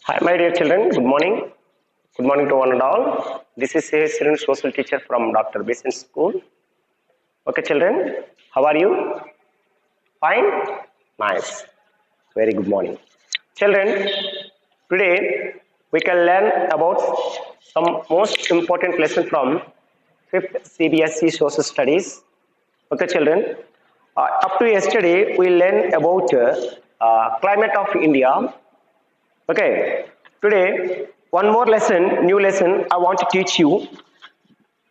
Hi, my dear children. Good morning. Good morning to one and all. This is a student social teacher from Dr.Besant school. Okay, children. How are you? Fine? Nice. Very good morning. Children, today we can learn about some most important lesson from 5th CBSE social studies. Okay, children. Up to yesterday, we learned about climate of India. Okay, today one more lesson, new lesson I want to teach you,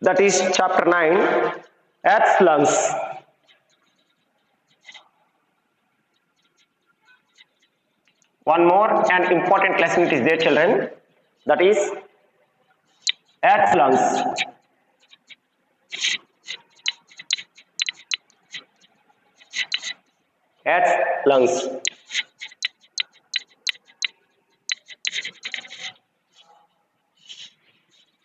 that is chapter 9, Earth's lungs. One more and important lesson it is there, children, that is Earth's lungs. Earth's lungs.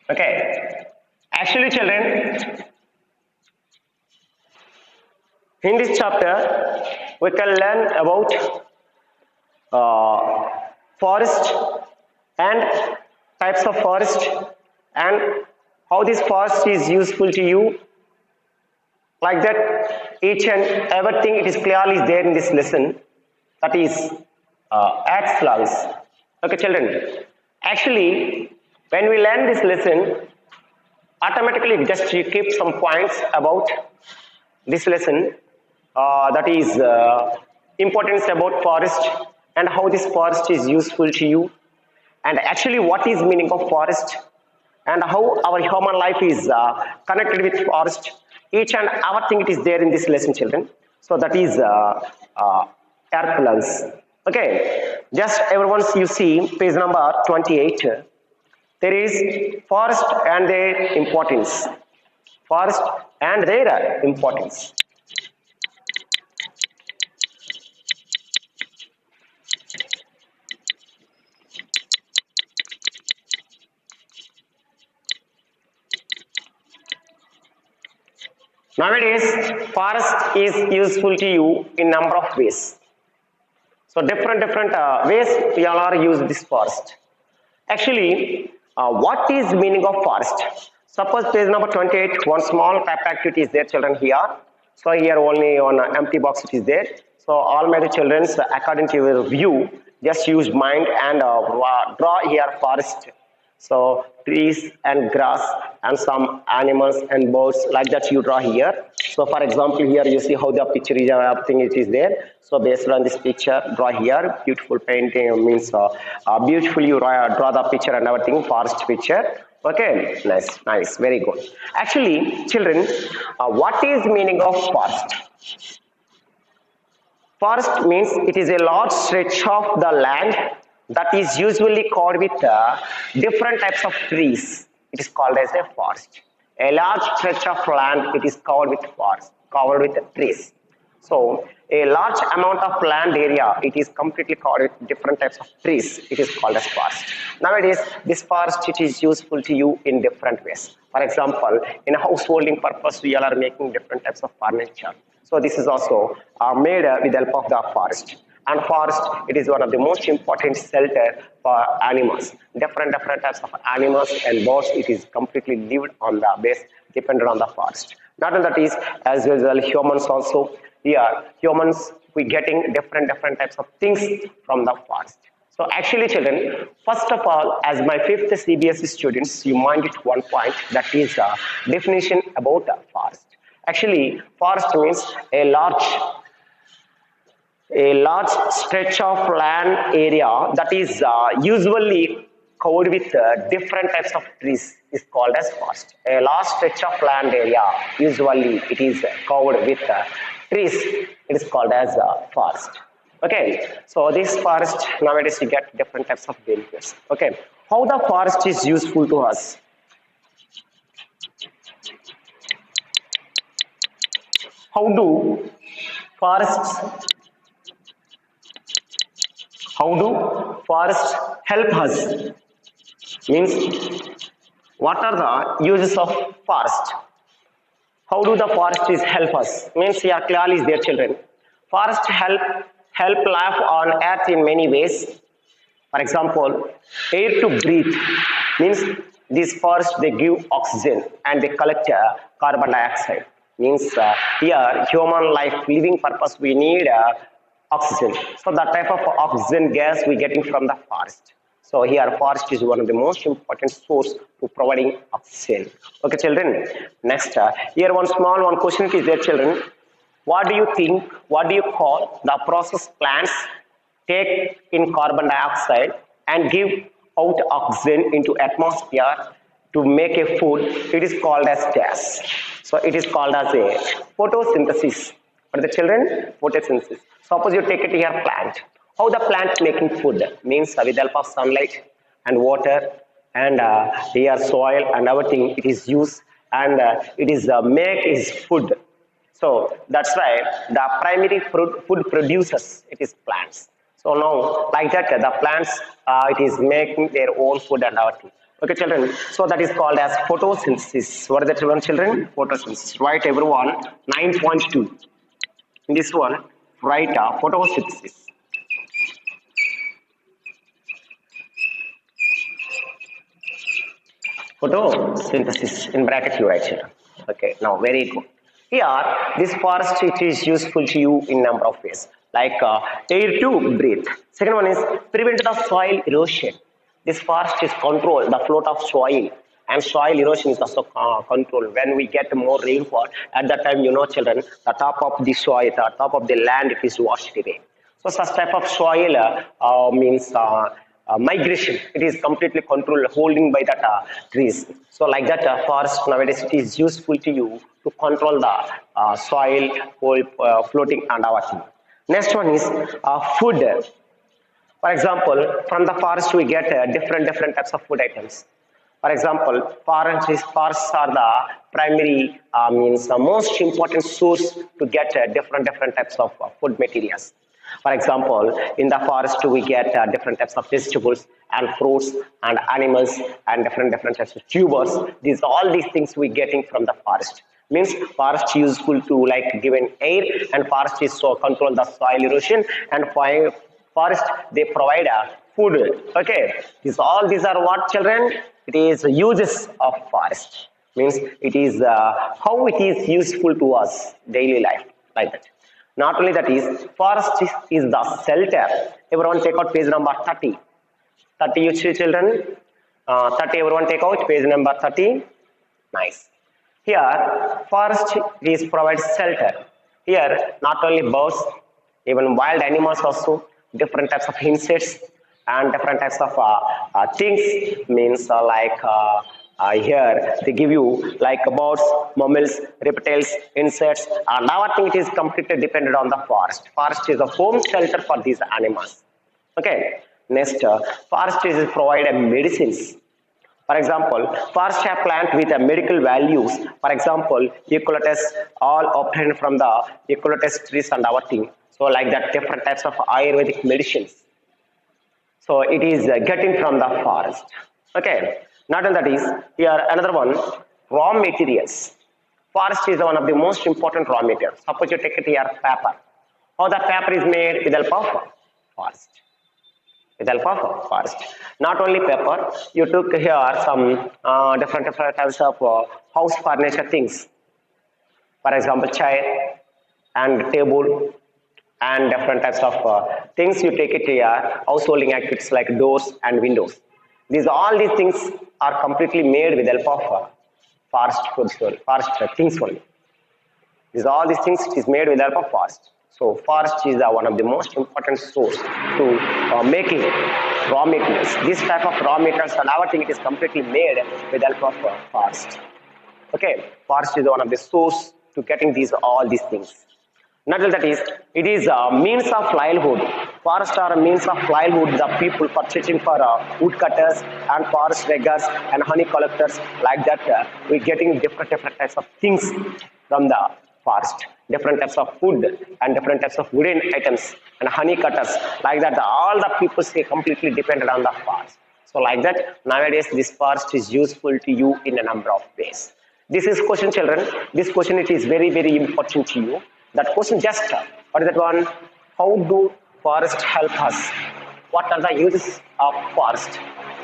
Okay, actually children, in this chapter we can learn about forest and types of forest and how this forest is useful to you. Like that, each and everything it is clearly there in this lesson. That is Earth's lungs. Okay, children. Actually, when we learn this lesson, automatically just you keep some points about this lesson. That is importance about forest and how this forest is useful to you, and actually what is meaning of forest and how our human life is connected with forest. Each and everything it is there in this lesson, children. So that is Earth lungs. Okay, just everyone you see page number 28. There is forest and their importance. Forest and their importance. Nowadays, forest is useful to you in number of ways. So different ways we all are use this forest. Actually, what is meaning of forest? Suppose page number 28, one small type activity is there, children, here. So here only on empty box it is there. So all my children, according to your view, just use mind and draw here forest. So trees and grass and some animals and birds, like that you draw here. So for example, here you see how the picture is, everything it is there. So based on this picture, draw here. Beautiful painting means beautiful you draw the picture and everything, forest picture. Okay, nice, very good. Actually, children, what is meaning of forest? Forest means it is a large stretch of the land that is usually covered with different types of trees. It is called as a forest. A large stretch of land, it is covered with forest, covered with trees. So a large amount of land area, it is completely covered with different types of trees. It is called as forest. Nowadays, this forest it is useful to you in different ways. For example, in householding purpose, we all are making different types of furniture. So this is also made with the help of the forest. And forest, it is one of the most important shelter for animals. Different types of animals and birds, it is completely lived on the base, dependent on the forest. Not only that is, as well humans also, here, humans, we getting different types of things from the forest. So actually, children, first of all, as my 5th CBSE students, you mind it one point, that is the definition about the forest. Actually, forest means a large stretch of land area that is usually covered with different types of trees is called as forest. A large stretch of land area, usually it is covered with trees, it is called as forest. Okay, so this forest, nowadays you get different types of benefits. Okay, how the forest is useful to us? How do forests help us? Means, what are the uses of forest? How do the forests help us? Means here clearly is there, children. Forests help life on earth in many ways. For example, air to breathe means these forests they give oxygen and they collect carbon dioxide. Means here human life living purpose we need oxygen. So that type of oxygen gas we getting from the forest. So here forest is one of the most important source to providing oxygen. Okay, children. Next, here one small one question is there, children. What do you think? What do you call the process plants take in carbon dioxide and give out oxygen into atmosphere to make a food? It is called as gas. So it is called as a photosynthesis. For the children, photosynthesis. Suppose you take it here plant. How the plant making food means with the help of sunlight and water and here soil and everything it is used and it is make is food. So that's why the primary food producers it is plants. So now like that the plants it is making their own food and everything. Okay, children. So that is called as photosynthesis. What are the children? Photosynthesis. Right, everyone. 9.2. In this one, write photosynthesis. Photosynthesis in bracket you write here. Okay, now very good. Here, this forest it is useful to you in number of ways, like air to breathe. Second one is prevent the soil erosion. This forest is control the float of soil, and soil erosion is also controlled. When we get more rainfall, at that time, you know, children, the top of the soil, the top of the land, it is washed away. So such type of soil means migration. It is completely controlled, holding by that trees. So like that, forest nowadays it is useful to you to control the soil, whole floating and our thing. Next one is food. For example, from the forest we get different types of food items. For example, forests are the primary means the most important source to get different types of food materials. For example, in the forest we get different types of vegetables and fruits and animals and different types of tubers. All these things we getting from the forest. Means forest useful to like given air, and forest is so control the soil erosion, and forest they provide food. Okay, these are what, children? It is uses of forest. Means it is how it is useful to us daily life, like that. Not only that is forest is the shelter. Everyone take out page number 30. 30 you see, children. 30 everyone take out page number 30. Nice. Here forest is provide shelter. Here not only birds, even wild animals also, different types of insects and different types of things means here they give you like birds, mammals, reptiles, insects, and everything it is completely dependent on the forest. Forest is a home shelter for these animals. Okay. Next, forest is provided medicines. For example, forest have plant with medical values. For example, eucalyptus, all obtained from the eucalyptus trees and everything. So like that, different types of Ayurvedic medicines. So it is getting from the forest. Okay. Not only that is here another one, raw materials. Forest is one of the most important raw materials. Suppose you take it here paper. How the paper is made with the help of forest. With the help of forest. Not only paper, you took here some different types of house furniture things. For example, chair and table and different types of things you take it here, householding activities like doors and windows. All these things are completely made with the help of forest things only. All these things is made with the help of forest. So forest is one of the most important source to making raw materials. This type of raw materials and everything it is completely made with the help of forest. Okay, forest is one of the source to getting all these things. Not only that is, it is a means of livelihood. Forests are a means of livelihood. The people purchasing for woodcutters and forest riggers and honey collectors like that. We getting different types of things from the forest. Different types of food and different types of wooden items and honey cutters like that. All the people stay completely dependent on the forest. So like that, nowadays this forest is useful to you in a number of ways. This is question, children. This question it is very important to you. That question just, what is that one? How do forests help us? What are the uses of forest?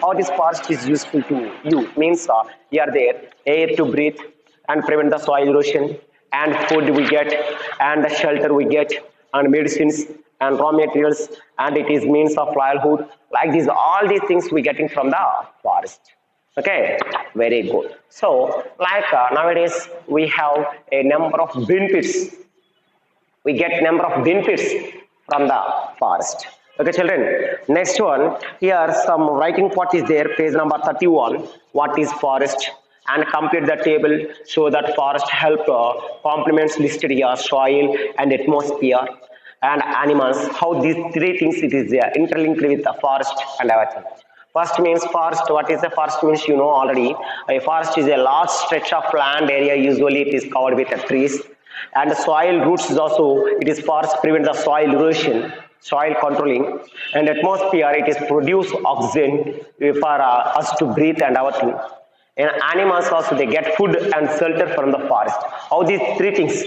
How this forest is useful to you? Means here there air to breathe and prevent the soil erosion, and food we get, and the shelter we get, and medicines and raw materials, and it is means of livelihood. Like these, all these things we getting from the forest. Okay, very good. So, like nowadays we have a number of benefits. We get number of benefits from the forest. Okay, children. Next one, here some writing part is there, page number 31. What is forest? And complete the table. Show that forest help complements listed here: soil and atmosphere and animals. How these three things it is interlinked with the forest and everything. First means forest. What is the forest means? You know already. A forest is a large stretch of land area. Usually it is covered with trees. And the soil roots is also, it is forest prevent the soil erosion, soil controlling. And atmosphere, it is produce oxygen for us to breathe and everything. And animals also, they get food and shelter from the forest. How these three things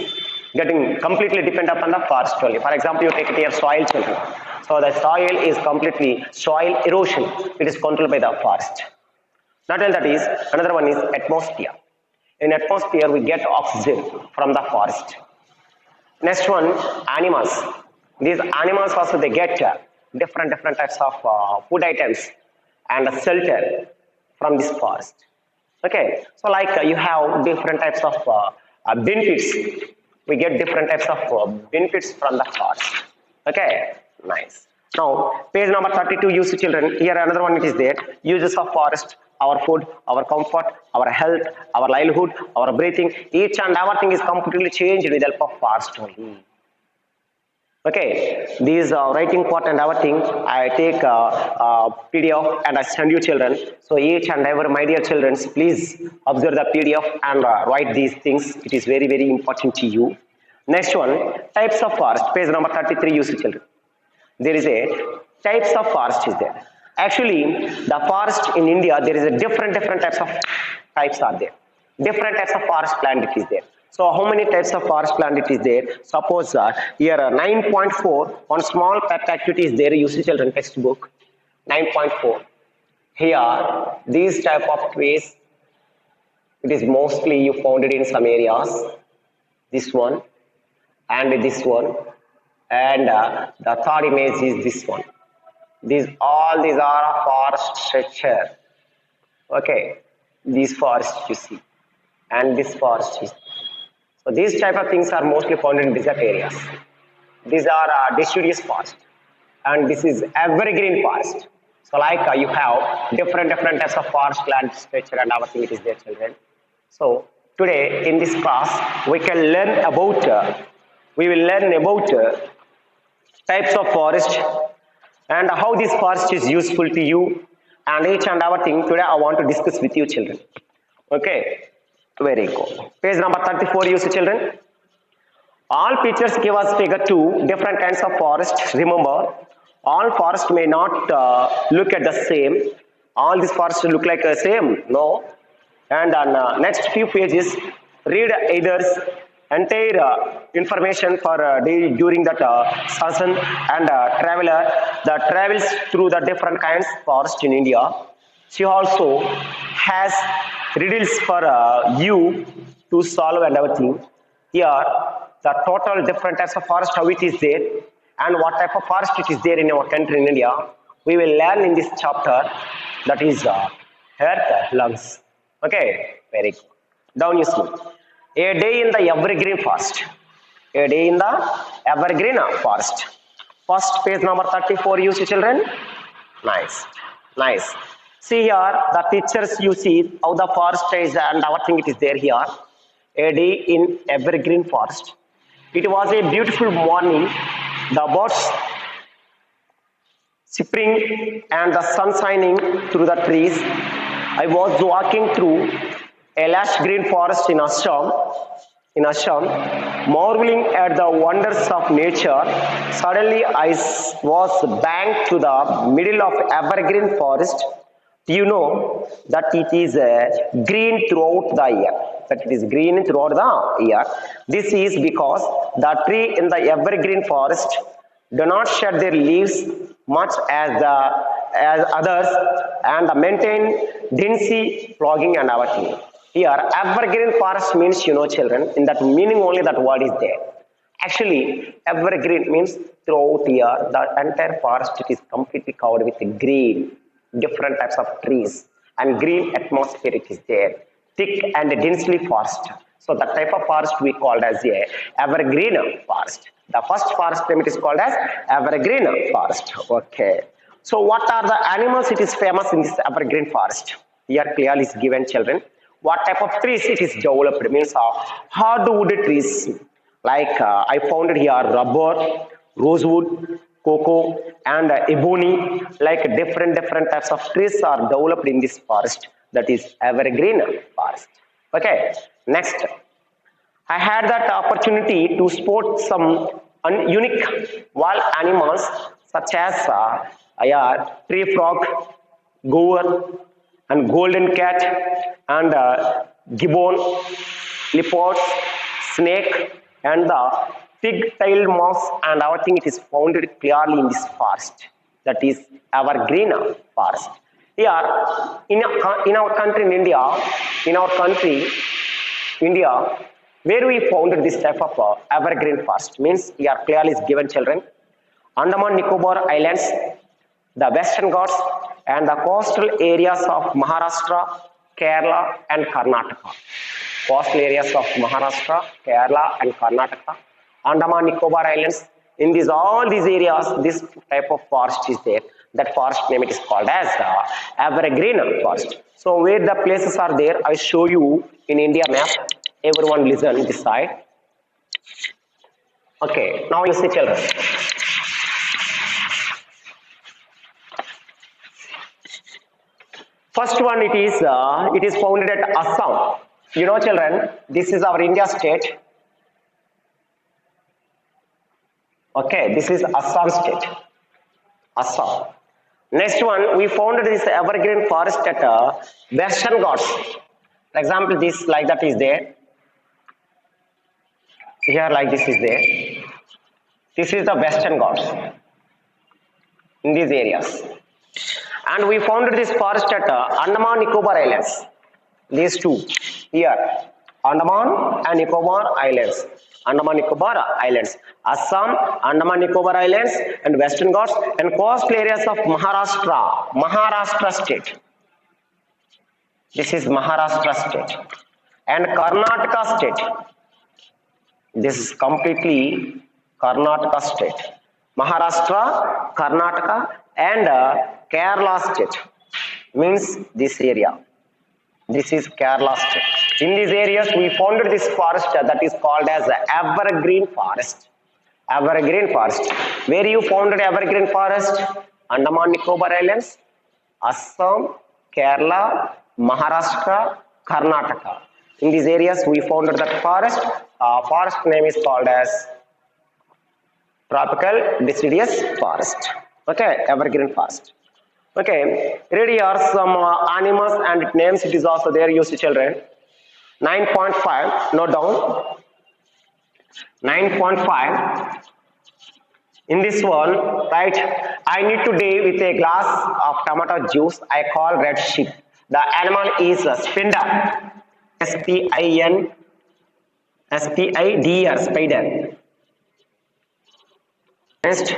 getting completely depend upon the forest only. For example, you take it here soil children. So the soil is completely soil erosion. It is controlled by the forest. Not only that is, another one is atmosphere. In atmosphere, we get oxygen from the forest. Next one, animals. These animals also, they get different types of food items and shelter from this forest. Okay, so like you have different types of benefits. We get different types of benefits from the forest. Okay, nice. Now, page number 32, use children. Here another one it is there. Uses of forest, our food, our comfort, our health, our livelihood, our breathing. Each and everything is completely changed with the help of forest only. Okay, these writing part and everything, I take PDF and I send you children. So each and every, my dear children, please observe the PDF and write these things. It is very important to you. Next one, types of forest, page number 33, use children. There is a types of forest is there. Actually, the forest in India, there is a different types of types are there. Different types of forest plant it is there. So how many types of forest plant it is there? Suppose here 9.4, one small pet activity is there, you see children textbook, 9.4. Here, these type of trees, it is mostly you found it in some areas, this one and this one, and the third image is this one. All these are forest structure. Okay, these forests you see, and this forest is. So these type of things are mostly found in desert areas. These are deciduous forest, and this is evergreen forest. So like you have different types of forest plant structure and everything it is there, children. So today in this class we can learn about. We will learn about types of forest and how this forest is useful to you, and each and everything today I want to discuss with you children. Okay, very good. Page number 34, you see children. All pictures give us figure 2, different kinds of forests. Remember, all forests may not look at the same. All these forests look like the same, no. And on next few pages, read either entire information for during that season, and traveler that travels through the different kinds of forest in India. She also has riddles for you to solve and everything. Here, the total different types of forest, how it is there, and what type of forest it is there in our country in India, we will learn in this chapter, that is earth, lungs. Okay, very good. Down you see. A day in the evergreen forest. A day in the evergreen forest. First page number 34, you see children. Nice, nice. See here the pictures you see how the forest is and everything it is there here. A day in evergreen forest. It was a beautiful morning. The birds chirping and the sun shining through the trees. I was walking through a lush green forest in Assam, marveling at the wonders of nature. Suddenly I was banged to the middle of evergreen forest. Do you know that it is green throughout the year? That it is green throughout the year. This is because the tree in the evergreen forest do not shed their leaves much as others and maintain density flogging and everything. Here, evergreen forest means, children, in that meaning only that word is there. Actually, evergreen means throughout here, the entire forest it is completely covered with green, different types of trees, and green atmosphere it is there, thick and densely forest. So the type of forest we called as a evergreen forest. The first forest name it is called as evergreen forest. Okay. So what are the animals it is famous in this evergreen forest? Here clearly is given, children. What type of trees it is developed means hardwood trees. Like I found it here rubber, rosewood, cocoa, and ebony. Like different types of trees are developed in this forest. That is evergreen forest. Okay. Next, I had that opportunity to spot some unique wild animals such as tree frog, goer, and golden cat, and gibbon, leopards, snake, and the pig-tailed mouse, and everything it is found clearly in this forest. That is evergreen forest. Here, in our country, India, where we found this type of evergreen forest means here clearly is given, children. Andaman Nicobar Islands, the Western Ghats, and the coastal areas of Maharashtra, Kerala, and Karnataka. Coastal areas of Maharashtra, Kerala, and Karnataka, Andaman Nicobar Islands. In all these areas, this type of forest is there. That forest name it is called as evergreen forest. So where the places are there, I show you in India map. Everyone listen this side. Okay, now you see, children. First one it is founded at Assam. Children, this is our India state. Okay, this is Assam state. Assam. Next one, we founded this evergreen forest at Western Ghats. For example, this like that is there. Here like this is there. This is the Western Ghats in these areas. And we founded this forest at Andaman Nicobar Islands. These two here, Andaman and Nicobar Islands. Andaman Nicobar Islands, Assam, Andaman Nicobar Islands, and Western Ghats, and coastal areas of Maharashtra state. This is Maharashtra state, and Karnataka state. This is completely Karnataka state. Maharashtra, Karnataka, and Kerala state means this area. This is Kerala state. In these areas, we founded this forest that is called as evergreen forest. Evergreen forest. Where you founded evergreen forest? Andaman Nicobar Islands, Assam, Kerala, Maharashtra, Karnataka. In these areas, we founded that forest. Forest name is called as tropical deciduous forest. Okay, evergreen forest. Okay, read here some animals and names. It is also there, you see, children. 9.5, note down. 9.5. In this one, right, I need to day with a glass of tomato juice. I call red sheep. The animal is a spider. S-P-I-D-R, spider. Next,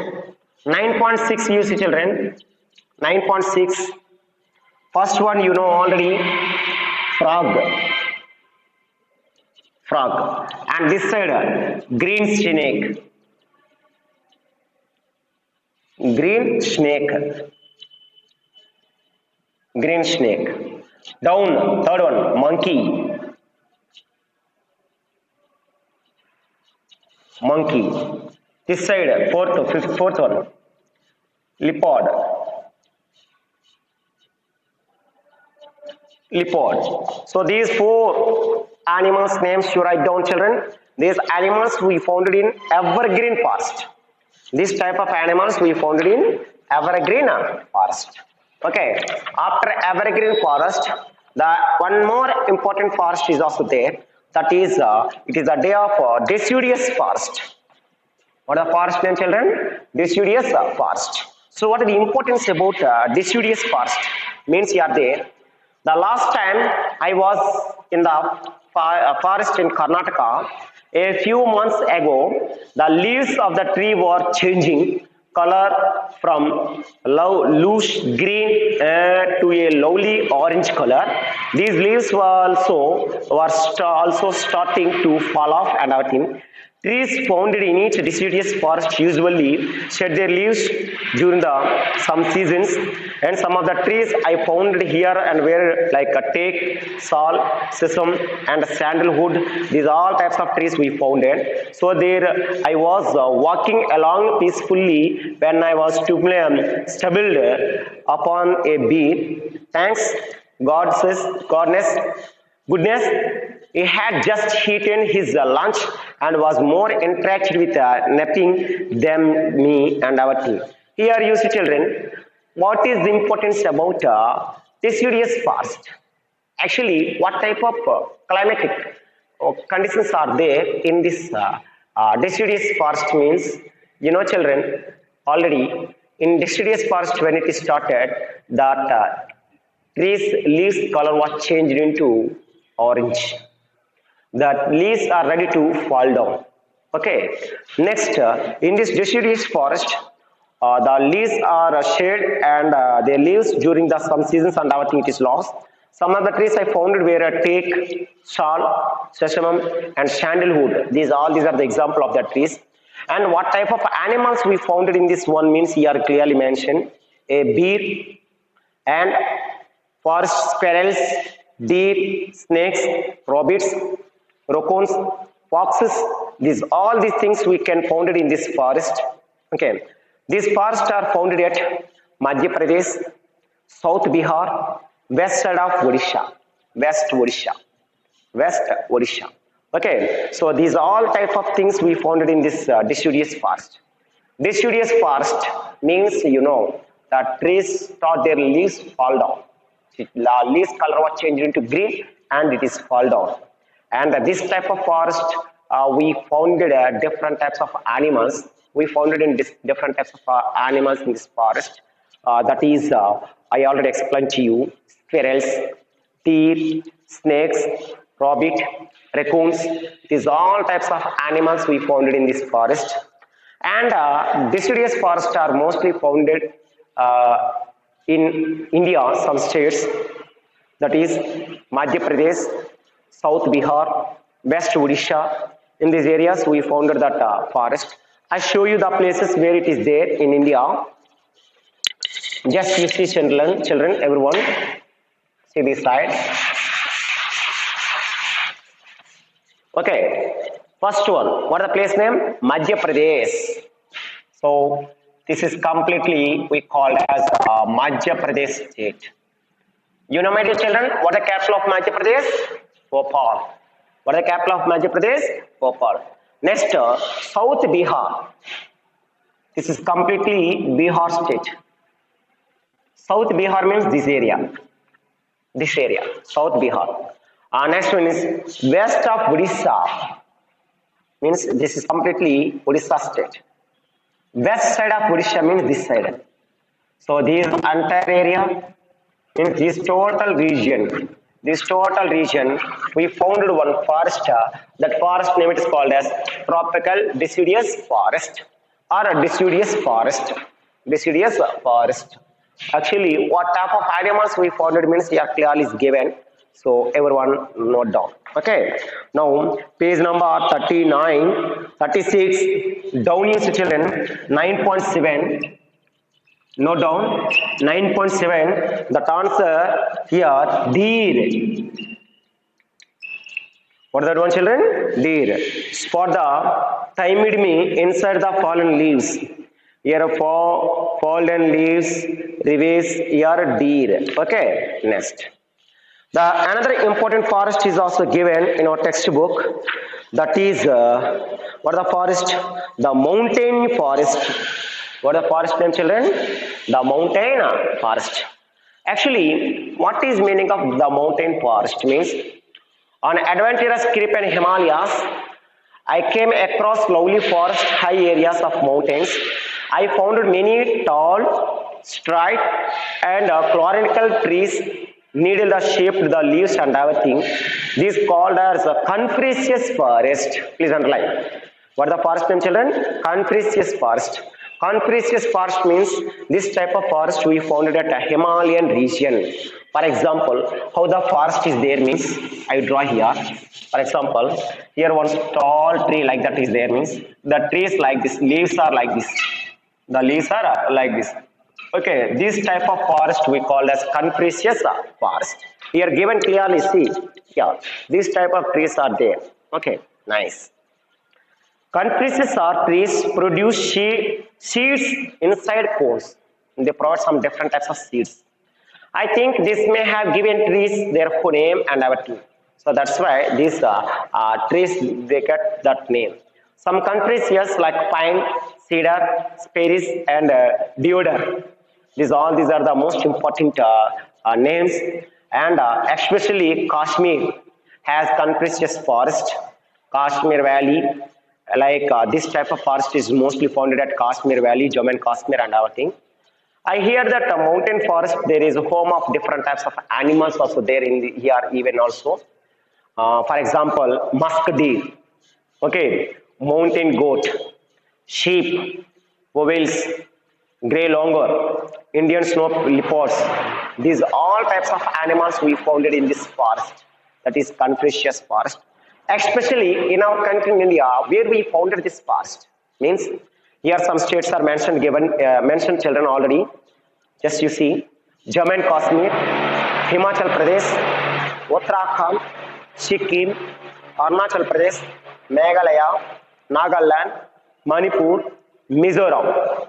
9.6, you see, children. 9.6. First one, you know already, frog. Frog. And this side, green snake. Green snake. Green snake. Down, third one, monkey. Monkey. This side, fourth one, leopard. Leopard. So these four animals names you write down, children. These animals we founded in evergreen forest. This type of animals we founded in evergreen forest. Okay. After evergreen forest, the one more important forest is also there. That is, it is the day of deciduous forest. What is the forest name, children? Deciduous forest. So what is the importance about deciduous forest? Means you are there. The last time I was in the forest in Karnataka, a few months ago, the leaves of the tree were changing color from loose green to a lovely orange color. These leaves were also starting to fall off and everything. Trees found in each deciduous forest usually shed their leaves during the some seasons, and some of the trees I found here and were like a teak, sal, sesame, and sandalwood. These all types of trees we found it. So there I was walking along peacefully when I was stumbled upon a bee. Thanks God says goodness, he had just eaten his lunch and was more interacted with napping than me and our team. Here you see children, what is the importance about deciduous forest? Actually, what type of climatic conditions are there in this deciduous forest means, children, already in deciduous forest when it is started, that trees leaves color was changed into orange. The leaves are ready to fall down. Okay. Next, in this deciduous forest, the leaves are shed and their leaves during the some seasons and everything it is lost. Some of the trees I found were a teak, sal, sesame, and sandalwood. These are the example of the trees. And what type of animals we found in this one means here clearly mentioned: a bear and forest squirrels, deer, snakes, rabbits, raccoons, foxes. All these things we can found in this forest. Okay, these forests are found at Madhya Pradesh, South Bihar, west side of Odisha, West Odisha. Okay, so these all type of things we found in this deciduous forest. Deciduous forest means that trees start their leaves fall down. The leaves color was changed into green and it is fall down. And this type of forest, we found different types of animals. We found in different types of animals in this forest. That is, I already explained to you: squirrels, deer, snakes, rabbit, raccoons. These all types of animals we found in this forest. And deciduous forests are mostly founded in India, some states, that is Madhya Pradesh, South Bihar, West Odisha. In these areas, we founded that forest. I show you the places where it is there in India. Just you see, children, everyone, see this side. Okay, first one, what is the place name? Madhya Pradesh. So this is completely we call as Madhya Pradesh state. You know, my dear children, what is the capital of Madhya Pradesh? Bhopal. What is the capital of Madhya Pradesh? Bhopal. Next, South Bihar. This is completely Bihar state. South Bihar means this area. South Bihar. Next one is west of Odisha. Means this is completely Odisha state. West side of Odisha means this side. So this entire area means this total region. We founded one forest. That forest name it is called as tropical deciduous forest or a deciduous forest. Actually, what type of animals we founded means here clearly is given. So everyone note down. Okay. Now page number 39, 36. Down you see children 9.7. Note down 9.7. That answer here deer. What is that one children? Deer. Spot the timid me inside the fallen leaves. Here fallen leaves, revise here deer. Okay. Next. Another important forest is also given in our textbook. That is what is the forest? The mountain forest. What is the forest name, children? The mountain forest. Actually, what is meaning of the mountain forest means? On adventurous trip in Himalayas, I came across lovely forest, high areas of mountains, I found many tall, straight and cylindrical trees needle the shape the leaves and everything. This called as a coniferous forest. Please underline. What the forest name, children? Coniferous forest. Coniferous forest means this type of forest we found at a Himalayan region. For example, how the forest is there means I draw here. For example, here one tall tree like that is there means the tree is like this, leaves are like this. The leaves are like this. Okay, this type of forest we call as coniferous forest. Here given clearly, see, yeah, this type of trees are there. Okay, nice. Coniferous trees produce seeds inside cones. They provide some different types of seeds. I think this may have given trees their name and everything. So that's why these trees they get that name. Some countries yes like pine, cedar, spruce, and deodar. These are the most important names, and especially Kashmir has coniferous forest. Kashmir Valley, like this type of forest is mostly found at Kashmir Valley, Jammu and Kashmir, and everything. I hear that mountain forest there is a home of different types of animals also there in here even also. For example, musk deer, okay, mountain goat, sheep, whales, grey longur, Indian snow leopards. These all types of animals we found in this forest. That is coniferous forest. Especially in our country in India, where we founded this forest means here some states are mentioned given mentioned children already. Just you see, Jammu and Kashmir, Himachal Pradesh, Uttarakhand, Sikkim, Arunachal Pradesh, Meghalaya, Nagaland, Manipur, Mizoram.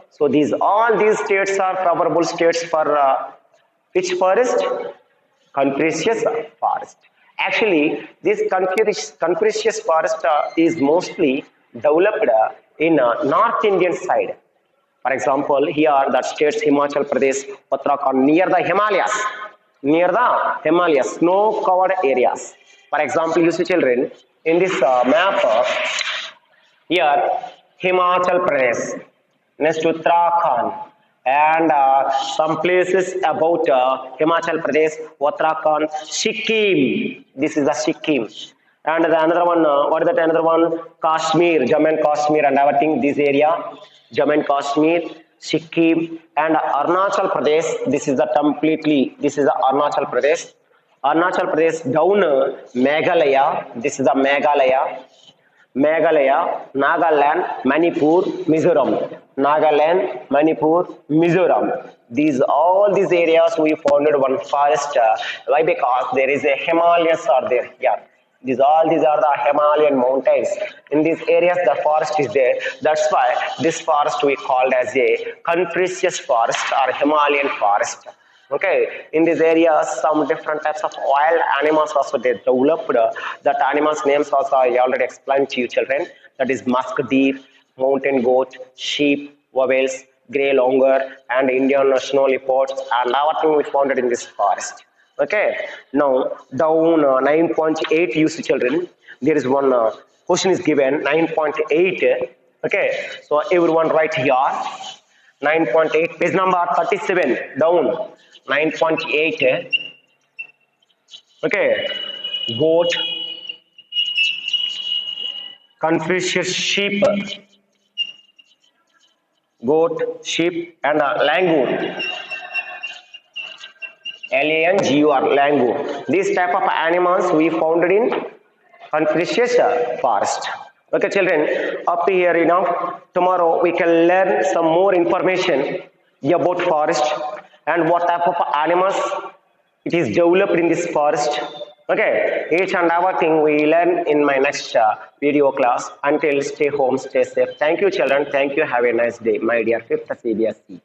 So all these states are favorable states for which forest? Coniferous forest. Actually, this coniferous forest is mostly developed in North Indian side. For example, here that states Himachal Pradesh, Uttarakhand, near the Himalayas, snow-covered areas. For example, you see children, in this map, here Himachal Pradesh, next Uttarakhand, and some places about Himachal Pradesh, Uttarakhand, Sikkim. This is the Sikkim. And the another one, what is that another one? Kashmir, Jammu and Kashmir and everything, this area, Jammu and Kashmir, Sikkim, and Arunachal Pradesh. This is the Arunachal Pradesh. Arunachal Pradesh down Meghalaya. This is the Meghalaya, Nagaland, Manipur, Mizoram. Nagaland, Manipur, Mizoram. All these areas we founded one forest. Why? Because there is a Himalayas are there. Yeah. These are the Himalayan mountains. In these areas, the forest is there. That's why this forest we called as a coniferous forest or Himalayan forest. Okay, in these areas, some different types of wild animals also they developed. That animals' names also I already explained to you, children. That is musk deer, mountain goat, sheep, whales, grey longur, and Indian snow leopards, and everything we found in this forest. Okay, now down 9.8, you see, children. There is one question is given 9.8. Okay, so everyone write here 9.8, page number 37 down. 9.8, okay, goat, Confucius sheep, goat, sheep, and langur, Langur, langur. These type of animals we found in Confucius forest. Okay, children, up here enough. Tomorrow we can learn some more information about forest and what type of animals it is developed in this forest. Okay, each and everything we learn in my next video class. Until stay home, stay safe. Thank you, children. Thank you. Have a nice day, my dear 5th CBSE.